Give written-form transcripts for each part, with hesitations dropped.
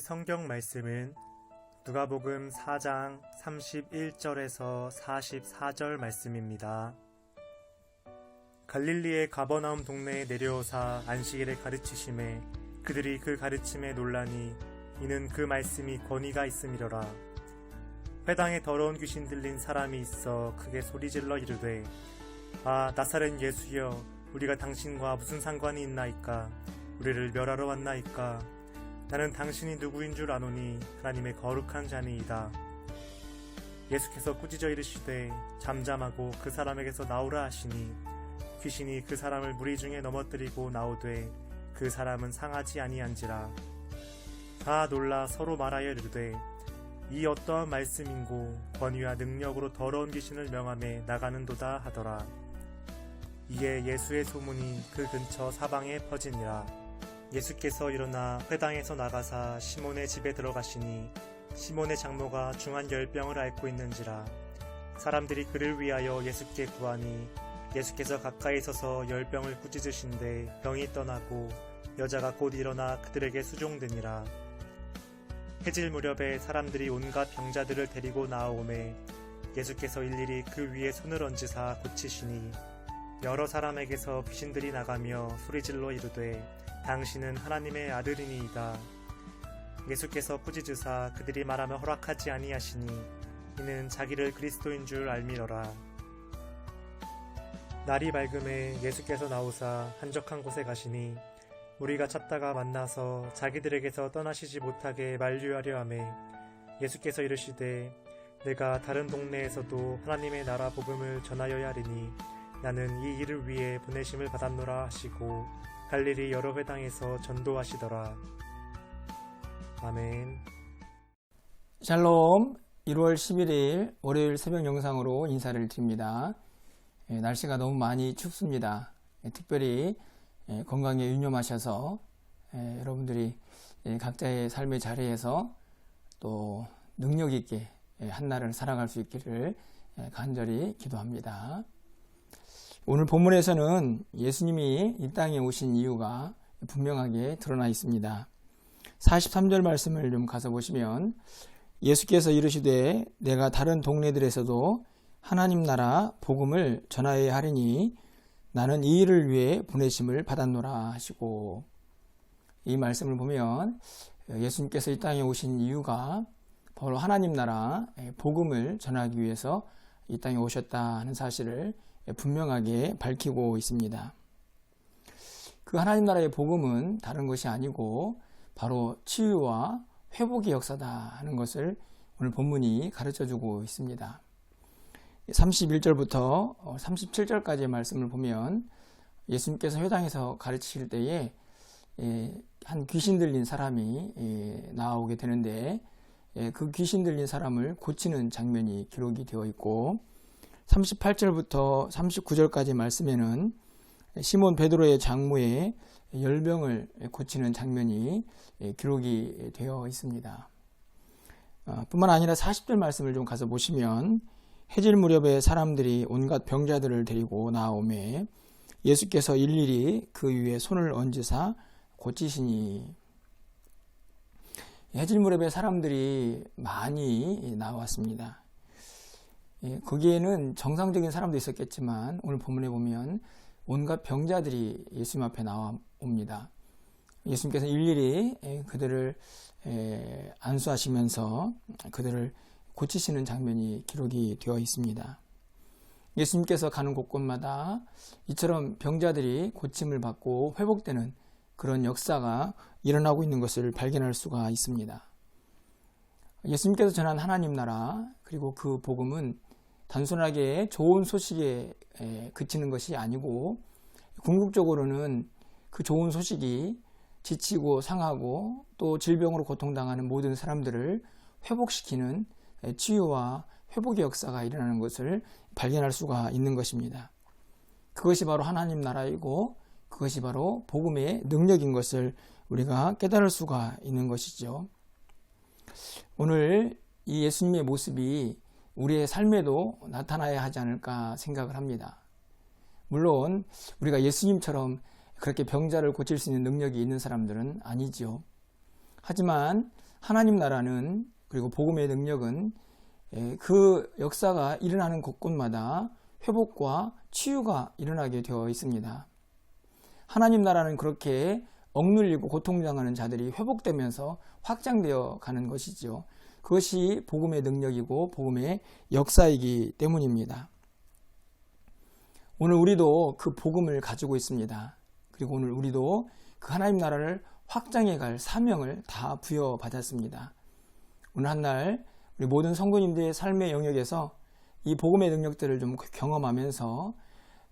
성경 말씀은 누가복음 4장 31절에서 44절 말씀입니다. 갈릴리의 가버나움 동네에 내려오사 안식일에 가르치심에 그들이 그 가르침에 놀라니 이는 그 말씀이 권위가 있음이로라. 회당에 더러운 귀신 들린 사람이 있어 크게 소리질러 이르되 아 나사렛 예수여 우리가 당신과 무슨 상관이 있나이까? 우리를 멸하러 왔나이까? 나는 당신이 누구인 줄 아노니 하나님의 거룩한 자니이다. 예수께서 꾸짖어 이르시되 잠잠하고 그 사람에게서 나오라 하시니 귀신이 그 사람을 무리 중에 넘어뜨리고 나오되 그 사람은 상하지 아니한지라. 다 놀라 서로 말하여 이르되 이 어떠한 말씀인고 권위와 능력으로 더러운 귀신을 명하며 나가는도다 하더라. 이에 예수의 소문이 그 근처 사방에 퍼지니라. 예수께서 일어나 회당에서 나가사 시몬의 집에 들어가시니 시몬의 장모가 중한 열병을 앓고 있는지라. 사람들이 그를 위하여 예수께 구하니 예수께서 가까이 서서 열병을 꾸짖으신데 병이 떠나고 여자가 곧 일어나 그들에게 수종되니라. 해질 무렵에 사람들이 온갖 병자들을 데리고 나아오매 예수께서 일일이 그 위에 손을 얹으사 고치시니 여러 사람에게서 귀신들이 나가며 소리질러 이르되 당신은 하나님의 아들이니이다. 예수께서 꾸짖으사 그들이 말하며 허락하지 아니하시니 이는 자기를 그리스도인 줄 알미러라. 날이 밝음에 예수께서 나오사 한적한 곳에 가시니 우리가 찾다가 만나서 자기들에게서 떠나시지 못하게 만류하려 하매 예수께서 이르시되 내가 다른 동네에서도 하나님의 나라 복음을 전하여야 하리니 나는 이 일을 위해 보내심을 받았노라 하시고 갈릴리 여러 회당에서 전도하시더라. 아멘. 샬롬. 1월 11일 월요일 새벽 영상으로 인사를 드립니다. 날씨가 너무 많이 춥습니다. 특별히 건강에 유념하셔서 여러분들이 각자의 삶의 자리에서 또 능력 있게 한날을 살아갈 수 있기를 간절히 기도합니다. 오늘 본문에서는 예수님이 이 땅에 오신 이유가 분명하게 드러나 있습니다. 43절 말씀을 좀 가서 보시면 예수께서 이르시되 내가 다른 동네들에서도 하나님 나라 복음을 전하여야 하리니 나는 이 일을 위해 보내심을 받았노라 하시고, 이 말씀을 보면 예수님께서 이 땅에 오신 이유가 바로 하나님 나라 복음을 전하기 위해서 이 땅에 오셨다는 사실을 분명하게 밝히고 있습니다. 그 하나님 나라의 복음은 다른 것이 아니고 바로 치유와 회복의 역사다 하는 것을 오늘 본문이 가르쳐주고 있습니다. 31절부터 37절까지의 말씀을 보면 예수님께서 회당에서 가르치실 때에 한 귀신 들린 사람이 나오게 되는데 그 귀신 들린 사람을 고치는 장면이 기록이 되어 있고, 38절부터 39절까지 말씀에는 시몬 베드로의 장모의 열병을 고치는 장면이 기록이 되어 있습니다. 뿐만 아니라 40절 말씀을 좀 가서 보시면 해질 무렵에 사람들이 온갖 병자들을 데리고 나오매 예수께서 일일이 그 위에 손을 얹으사 고치시니, 해질 무렵에 사람들이 많이 나왔습니다. 거기에는 정상적인 사람도 있었겠지만 오늘 본문에 보면 온갖 병자들이 예수님 앞에 나옵니다. 예수님께서 일일이 그들을 안수하시면서 그들을 고치시는 장면이 기록이 되어 있습니다. 예수님께서 가는 곳곳마다 이처럼 병자들이 고침을 받고 회복되는 그런 역사가 일어나고 있는 것을 발견할 수가 있습니다. 예수님께서 전한 하나님 나라, 그리고 그 복음은 단순하게 좋은 소식에 그치는 것이 아니고 궁극적으로는 그 좋은 소식이 지치고 상하고 또 질병으로 고통당하는 모든 사람들을 회복시키는 치유와 회복의 역사가 일어나는 것을 발견할 수가 있는 것입니다. 그것이 바로 하나님 나라이고 그것이 바로 복음의 능력인 것을 우리가 깨달을 수가 있는 것이죠. 오늘 이 예수님의 모습이 우리의 삶에도 나타나야 하지 않을까 생각을 합니다. 물론 우리가 예수님처럼 그렇게 병자를 고칠 수 있는 능력이 있는 사람들은 아니지요. 하지만 하나님 나라는, 그리고 복음의 능력은 그 역사가 일어나는 곳곳마다 회복과 치유가 일어나게 되어 있습니다. 하나님 나라는 그렇게 억눌리고 고통당하는 자들이 회복되면서 확장되어 가는 것이죠. 그것이 복음의 능력이고 복음의 역사이기 때문입니다. 오늘 우리도 그 복음을 가지고 있습니다. 그리고 오늘 우리도 그 하나님 나라를 확장해 갈 사명을 다 부여받았습니다. 오늘 한날 우리 모든 성도님들의 삶의 영역에서 이 복음의 능력들을 좀 경험하면서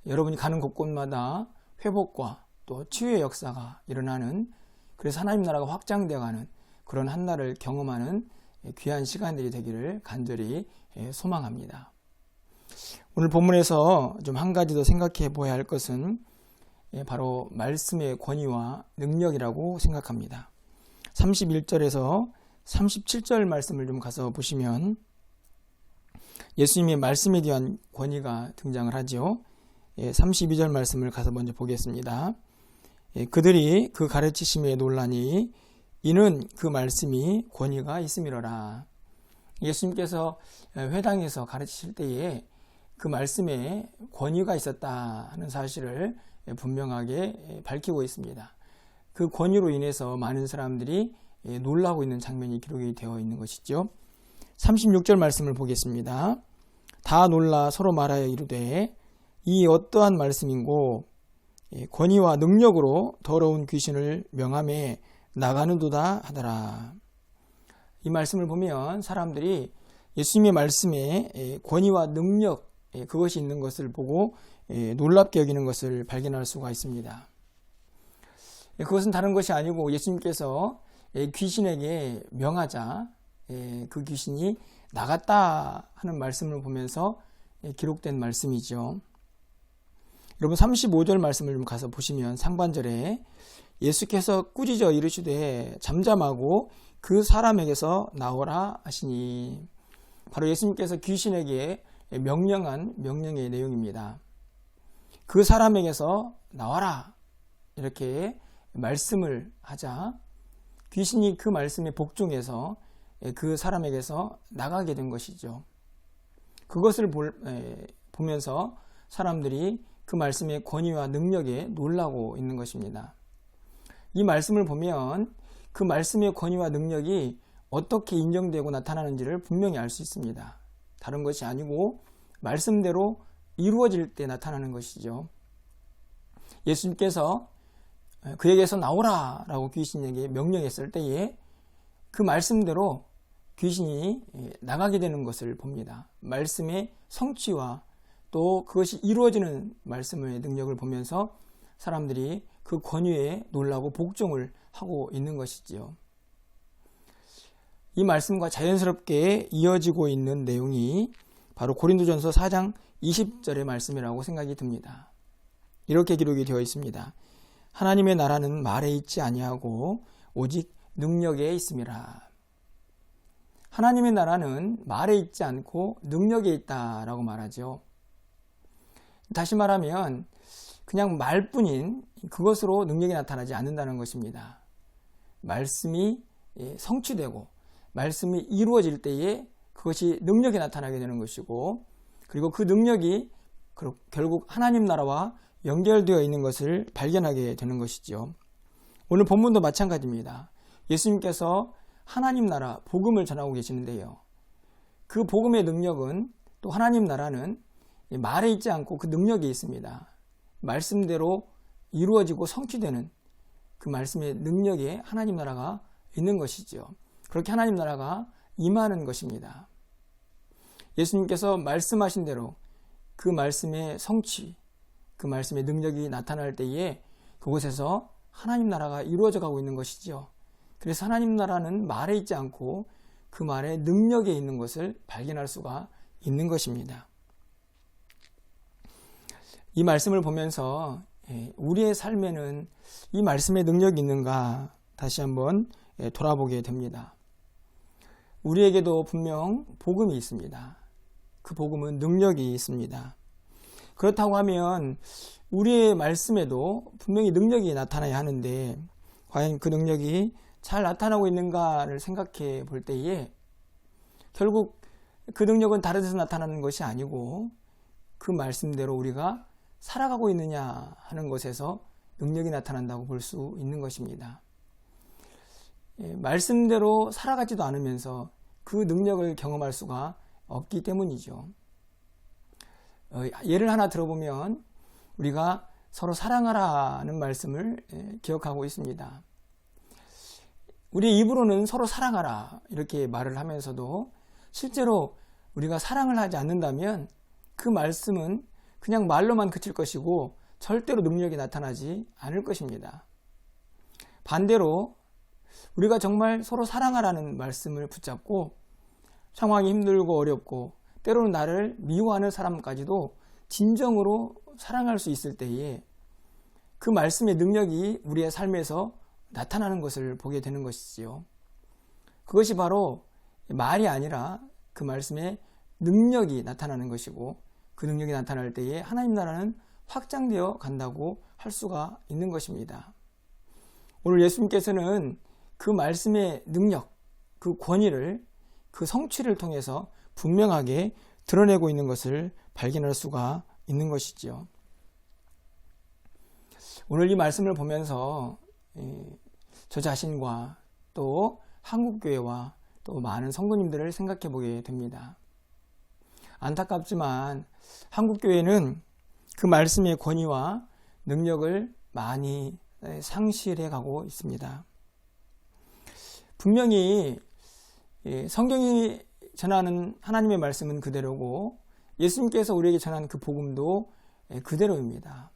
여러분이 가는 곳곳마다 회복과 또 치유의 역사가 일어나는, 그래서 하나님 나라가 확장되어 가는 그런 한날을 경험하는 귀한 시간들이 되기를 간절히 소망합니다. 오늘 본문에서 좀 한 가지 더 생각해 보아야 할 것은 바로 말씀의 권위와 능력이라고 생각합니다. 31절에서 37절 말씀을 좀 가서 보시면 예수님의 말씀에 대한 권위가 등장을 하죠. 32절 말씀을 가서 먼저 보겠습니다. 그들이 그 가르치심에 놀라니 이는 그 말씀이 권위가 있음이로라. 예수님께서 회당에서 가르치실 때에 그 말씀에 권위가 있었다 하는 사실을 분명하게 밝히고 있습니다. 그 권위로 인해서 많은 사람들이 놀라고 있는 장면이 기록이 되어 있는 것이죠. 36절 말씀을 보겠습니다. 다 놀라 서로 말하여 이르되 이 어떠한 말씀인고 권위와 능력으로 더러운 귀신을 명함에 나가는도다 하더라. 이 말씀을 보면 사람들이 예수님의 말씀에 권위와 능력, 그것이 있는 것을 보고 놀랍게 여기는 것을 발견할 수가 있습니다. 그것은 다른 것이 아니고 예수님께서 귀신에게 명하자 그 귀신이 나갔다 하는 말씀을 보면서 기록된 말씀이죠. 여러분 35절 말씀을 좀 가서 보시면 상반절에 예수께서 꾸짖어 이르시되 잠잠하고 그 사람에게서 나오라 하시니, 바로 예수님께서 귀신에게 명령한 명령의 내용입니다. 그 사람에게서 나와라 이렇게 말씀을 하자 귀신이 그 말씀에 복종해서 그 사람에게서 나가게 된 것이죠. 그것을 보면서 사람들이 그 말씀의 권위와 능력에 놀라고 있는 것입니다. 이 말씀을 보면 그 말씀의 권위와 능력이 어떻게 인정되고 나타나는지를 분명히 알 수 있습니다. 다른 것이 아니고 말씀대로 이루어질 때 나타나는 것이죠. 예수님께서 그에게서 나오라 라고 귀신에게 명령했을 때에 그 말씀대로 귀신이 나가게 되는 것을 봅니다. 말씀의 성취와 또 그것이 이루어지는 말씀의 능력을 보면서 사람들이 그 권위에 놀라고 복종을 하고 있는 것이지요. 이 말씀과 자연스럽게 이어지고 있는 내용이 바로 고린도전서 4장 20절의 말씀이라고 생각이 듭니다. 이렇게 기록이 되어 있습니다. 하나님의 나라는 말에 있지 아니하고 오직 능력에 있음이라. 하나님의 나라는 말에 있지 않고 능력에 있다라고 말하죠. 다시 말하면 그냥 말뿐인 그것으로 능력이 나타나지 않는다는 것입니다. 말씀이 성취되고 말씀이 이루어질 때에 그것이 능력이 나타나게 되는 것이고, 그리고 그 능력이 결국 하나님 나라와 연결되어 있는 것을 발견하게 되는 것이죠. 오늘 본문도 마찬가지입니다. 예수님께서 하나님 나라 복음을 전하고 계시는데요. 그 복음의 능력은, 또 하나님 나라는 말에 있지 않고 그 능력이 있습니다. 말씀대로 이루어지고 성취되는 그 말씀의 능력에 하나님 나라가 있는 것이죠. 그렇게 하나님 나라가 임하는 것입니다. 예수님께서 말씀하신 대로 그 말씀의 성취, 그 말씀의 능력이 나타날 때에 그곳에서 하나님 나라가 이루어져 가고 있는 것이죠. 그래서 하나님 나라는 말에 있지 않고 그 말의 능력에 있는 것을 발견할 수가 있는 것입니다. 이 말씀을 보면서 우리의 삶에는 이 말씀의 능력이 있는가 다시 한번 돌아보게 됩니다. 우리에게도 분명 복음이 있습니다. 그 복음은 능력이 있습니다. 그렇다고 하면 우리의 말씀에도 분명히 능력이 나타나야 하는데 과연 그 능력이 잘 나타나고 있는가를 생각해 볼 때에 결국 그 능력은 다른 데서 나타나는 것이 아니고 그 말씀대로 우리가 살아가고 있느냐 하는 것에서 능력이 나타난다고 볼 수 있는 것입니다. 말씀대로 살아가지도 않으면서 그 능력을 경험할 수가 없기 때문이죠. 예를 하나 들어보면 우리가 서로 사랑하라는 말씀을 기억하고 있습니다. 우리 입으로는 서로 사랑하라 이렇게 말을 하면서도 실제로 우리가 사랑을 하지 않는다면 그 말씀은 그냥 말로만 그칠 것이고 절대로 능력이 나타나지 않을 것입니다. 반대로 우리가 정말 서로 사랑하라는 말씀을 붙잡고 상황이 힘들고 어렵고 때로는 나를 미워하는 사람까지도 진정으로 사랑할 수 있을 때에 그 말씀의 능력이 우리의 삶에서 나타나는 것을 보게 되는 것이지요. 그것이 바로 말이 아니라 그 말씀의 능력이 나타나는 것이고 그 능력이 나타날 때에 하나님 나라는 확장되어 간다고 할 수가 있는 것입니다. 오늘 예수님께서는 그 말씀의 능력, 그 권위를, 그 성취를 통해서 분명하게 드러내고 있는 것을 발견할 수가 있는 것이지요. 오늘 이 말씀을 보면서 저 자신과 또 한국교회와 또 많은 성도님들을 생각해 보게 됩니다. 안타깝지만 한국교회는 그 말씀의 권위와 능력을 많이 상실해 가고 있습니다. 분명히 성경이 전하는 하나님의 말씀은 그대로고 예수님께서 우리에게 전한 그 복음도 그대로입니다.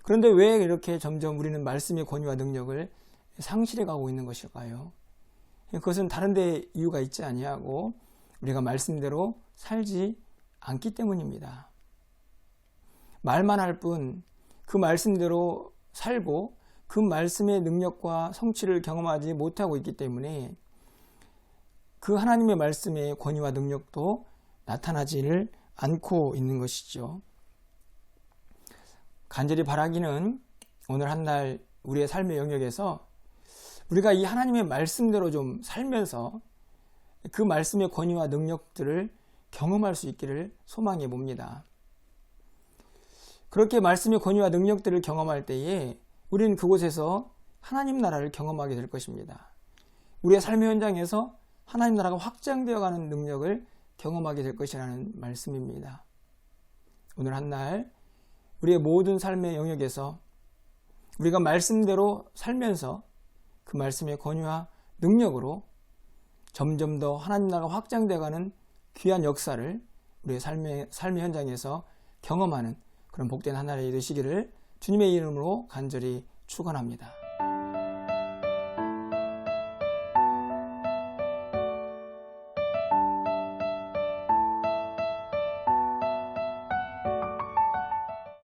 그런데 왜 이렇게 점점 우리는 말씀의 권위와 능력을 상실해 가고 있는 것일까요? 그것은 다른 데 이유가 있지 아니하고 우리가 말씀대로 살지 않기 때문입니다. 말만 할 뿐 그 말씀대로 살고 그 말씀의 능력과 성취를 경험하지 못하고 있기 때문에 그 하나님의 말씀의 권위와 능력도 나타나지를 않고 있는 것이죠. 간절히 바라기는 오늘 한 날 우리의 삶의 영역에서 우리가 이 하나님의 말씀대로 좀 살면서 그 말씀의 권위와 능력들을 경험할 수 있기를 소망해 봅니다. 그렇게 말씀의 권위와 능력들을 경험할 때에 우리는 그곳에서 하나님 나라를 경험하게 될 것입니다. 우리의 삶의 현장에서 하나님 나라가 확장되어가는 능력을 경험하게 될 것이라는 말씀입니다. 오늘 한 날 우리의 모든 삶의 영역에서 우리가 말씀대로 살면서 그 말씀의 권위와 능력으로 점점 더 하나님 나라가 확장되어가는 귀한 역사를 우리의 삶의 현장에서 경험하는 그런 복된 한 날이 되시기를 주님의 이름으로 간절히 축원합니다.